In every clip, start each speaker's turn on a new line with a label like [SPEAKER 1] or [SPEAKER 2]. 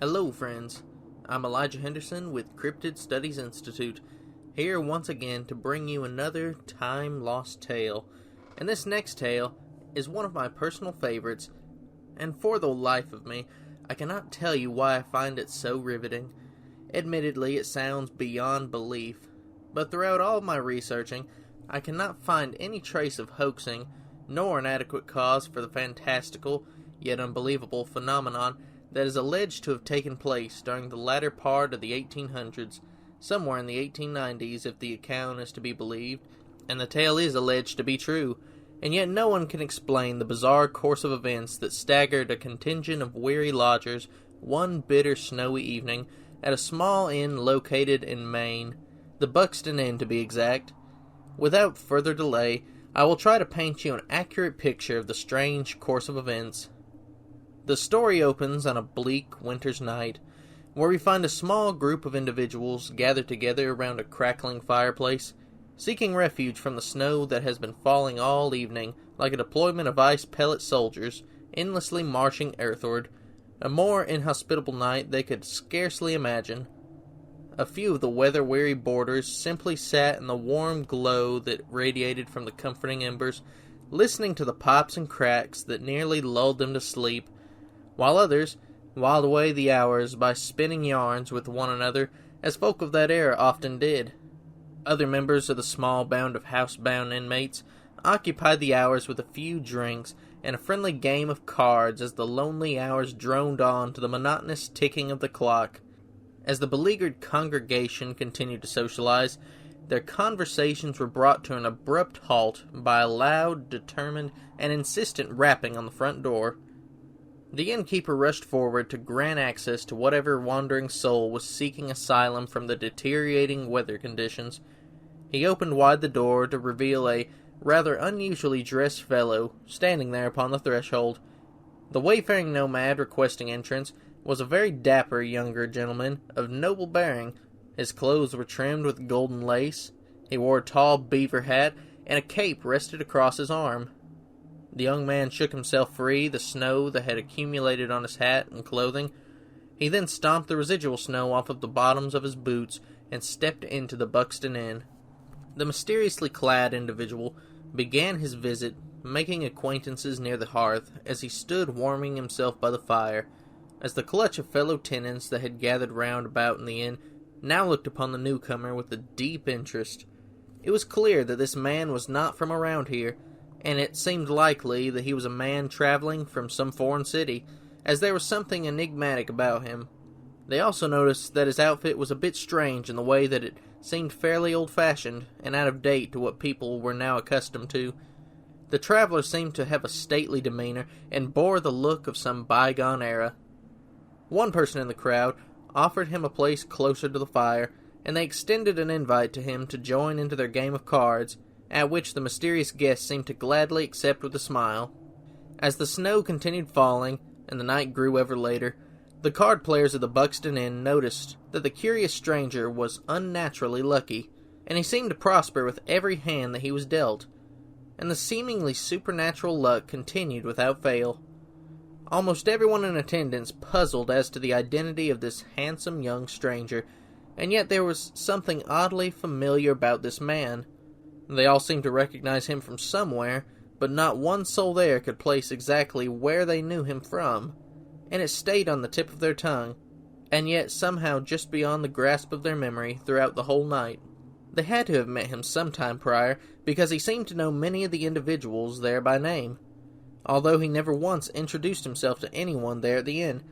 [SPEAKER 1] Hello friends, I'm Elijah Henderson with Cryptid Studies Institute, here once again to bring you another time-lost tale. And this next tale is one of my personal favorites, and for the life of me, I cannot tell you why I find it so riveting. Admittedly, it sounds beyond belief, but throughout all my researching, I cannot find any trace of hoaxing, nor an adequate cause for the fantastical, yet unbelievable phenomenon that is alleged to have taken place during the latter part of the 1800s, somewhere in the 1890s if the account is to be believed, and the tale is alleged to be true, and yet no one can explain the bizarre course of events that staggered a contingent of weary lodgers one bitter snowy evening at a small inn located in Maine, the Buxton Inn to be exact. Without further delay, I will try to paint you an accurate picture of the strange course of events. The story opens on a bleak winter's night, where we find a small group of individuals gathered together around a crackling fireplace, seeking refuge from the snow that has been falling all evening like a deployment of ice pellet soldiers, endlessly marching earthward. A more inhospitable night they could scarcely imagine. A few of the weather-weary boarders simply sat in the warm glow that radiated from the comforting embers, listening to the pops and cracks that nearly lulled them to sleep, while others whiled away the hours by spinning yarns with one another, as folk of that era often did. Other members of the small band of housebound inmates occupied the hours with a few drinks and a friendly game of cards as the lonely hours droned on to the monotonous ticking of the clock. As the beleaguered congregation continued to socialize, their conversations were brought to an abrupt halt by a loud, determined, and insistent rapping on the front door. The innkeeper rushed forward to grant access to whatever wandering soul was seeking asylum from the deteriorating weather conditions. He opened wide the door to reveal a rather unusually dressed fellow standing there upon the threshold. The wayfaring nomad requesting entrance was a very dapper younger gentleman of noble bearing. His clothes were trimmed with golden lace. He wore a tall beaver hat, and a cape rested across his arm. The young man shook himself free the snow that had accumulated on his hat and clothing. He then stomped the residual snow off of the bottoms of his boots and stepped into the Buxton Inn. The mysteriously clad individual began his visit, making acquaintances near the hearth as he stood warming himself by the fire, as the clutch of fellow tenants that had gathered round about in the inn now looked upon the newcomer with a deep interest. It was clear that this man was not from around here, and it seemed likely that he was a man traveling from some foreign city, as there was something enigmatic about him. They also noticed that his outfit was a bit strange in the way that it seemed fairly old-fashioned and out of date to what people were now accustomed to. The traveler seemed to have a stately demeanor and bore the look of some bygone era. One person in the crowd offered him a place closer to the fire, and they extended an invite to him to join into their game of cards, at which the mysterious guest seemed to gladly accept with a smile. As the snow continued falling, and the night grew ever later, the card players of the Buxton Inn noticed that the curious stranger was unnaturally lucky, and he seemed to prosper with every hand that he was dealt, and the seemingly supernatural luck continued without fail. Almost everyone in attendance puzzled as to the identity of this handsome young stranger, and yet there was something oddly familiar about this man. They all seemed to recognize him from somewhere, but not one soul there could place exactly where they knew him from, and it stayed on the tip of their tongue, and yet somehow just beyond the grasp of their memory throughout the whole night. They had to have met him some time prior, because he seemed to know many of the individuals there by name, although he never once introduced himself to anyone there at the inn,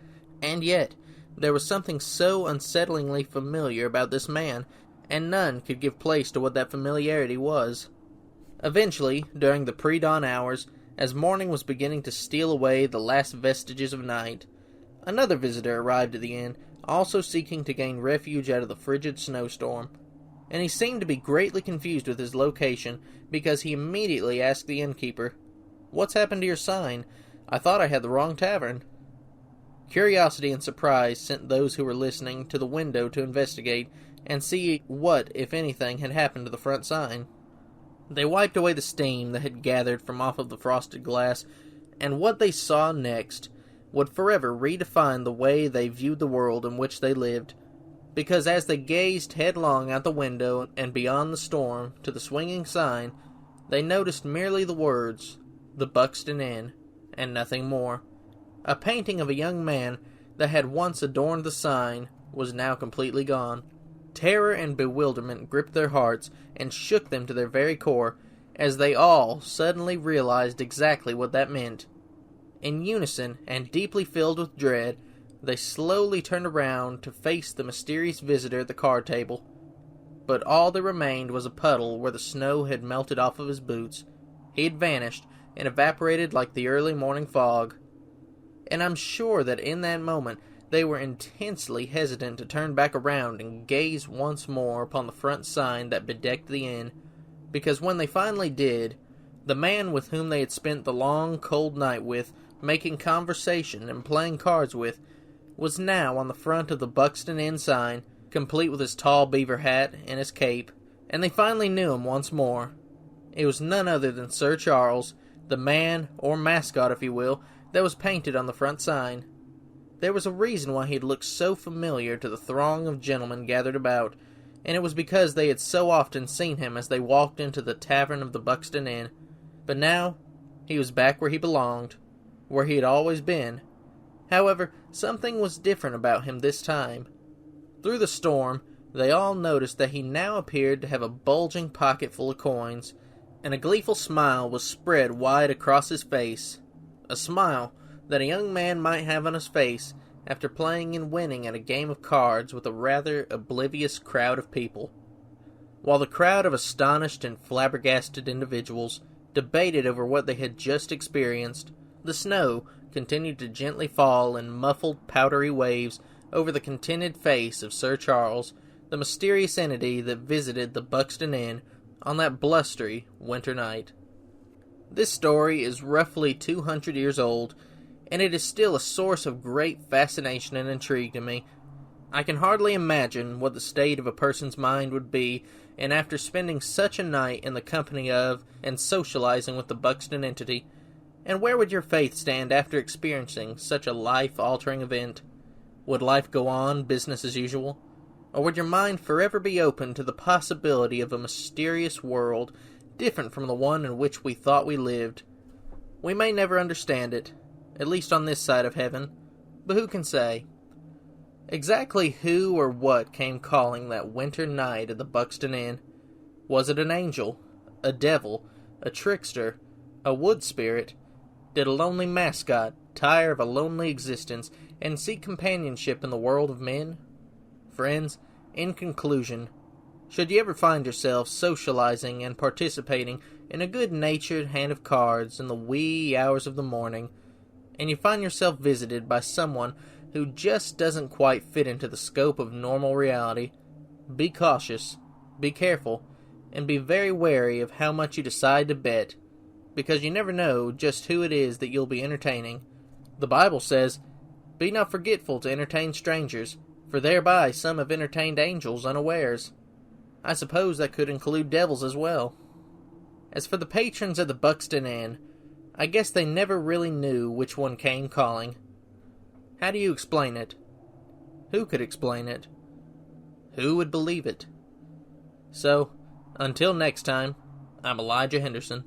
[SPEAKER 1] and yet there was something so unsettlingly familiar about this man, and none could give place to what that familiarity was. Eventually, during the pre-dawn hours, as morning was beginning to steal away the last vestiges of night, another visitor arrived at the inn, also seeking to gain refuge out of the frigid snowstorm, and he seemed to be greatly confused with his location, because he immediately asked the innkeeper, "What's happened to your sign? I thought I had the wrong tavern." Curiosity and surprise sent those who were listening to the window to investigate and see what, if anything, had happened to the front sign. They wiped away the steam that had gathered from off of the frosted glass, and what they saw next would forever redefine the way they viewed the world in which they lived, because as they gazed headlong out the window and beyond the storm to the swinging sign, they noticed merely the words, "The Buxton Inn," and nothing more. A painting of a young man that had once adorned the sign was now completely gone. Terror and bewilderment gripped their hearts and shook them to their very core, as they all suddenly realized exactly what that meant. In unison, and deeply filled with dread, they slowly turned around to face the mysterious visitor at the card table. But all that remained was a puddle where the snow had melted off of his boots. He had vanished and evaporated like the early morning fog. And I'm sure that in that moment they were intensely hesitant to turn back around and gaze once more upon the front sign that bedecked the inn, because when they finally did, the man with whom they had spent the long, cold night with, making conversation and playing cards with, was now on the front of the Buxton Inn sign, complete with his tall beaver hat and his cape, and they finally knew him once more. It was none other than Sir Charles, the man, or mascot if you will, that was painted on the front sign. There was a reason why he had looked so familiar to the throng of gentlemen gathered about, and it was because they had so often seen him as they walked into the tavern of the Buxton Inn. But now, he was back where he belonged, where he had always been. However, something was different about him this time. Through the storm, they all noticed that he now appeared to have a bulging pocket full of coins, and a gleeful smile was spread wide across his face. A smile that a young man might have on his face after playing and winning at a game of cards with a rather oblivious crowd of people. While the crowd of astonished and flabbergasted individuals debated over what they had just experienced, the snow continued to gently fall in muffled, powdery waves over the contented face of Sir Charles, the mysterious entity that visited the Buxton Inn on that blustery winter night. This story is roughly 200 years old, and it is still a source of great fascination and intrigue to me. I can hardly imagine what the state of a person's mind would be, and after spending such a night in the company of and socializing with the Buxton entity. And where would your faith stand after experiencing such a life-altering event? Would life go on, business as usual? Or would your mind forever be open to the possibility of a mysterious world, different from the one in which we thought we lived? We may never understand it, at least on this side of heaven, but who can say? Exactly who or what came calling that winter night at the Buxton Inn? Was it an angel, a devil, a trickster, a wood spirit? Did a lonely mascot tire of a lonely existence and seek companionship in the world of men? Friends, in conclusion, should you ever find yourself socializing and participating in a good-natured hand of cards in the wee hours of the morning, and you find yourself visited by someone who just doesn't quite fit into the scope of normal reality, be cautious, be careful, and be very wary of how much you decide to bet, because you never know just who it is that you'll be entertaining. The Bible says, "Be not forgetful to entertain strangers, for thereby some have entertained angels unawares." I suppose that could include devils as well. As for the patrons at the Buxton Inn, I guess they never really knew which one came calling. How do you explain it? Who could explain it? Who would believe it? So, until next time, I'm Elijah Henderson.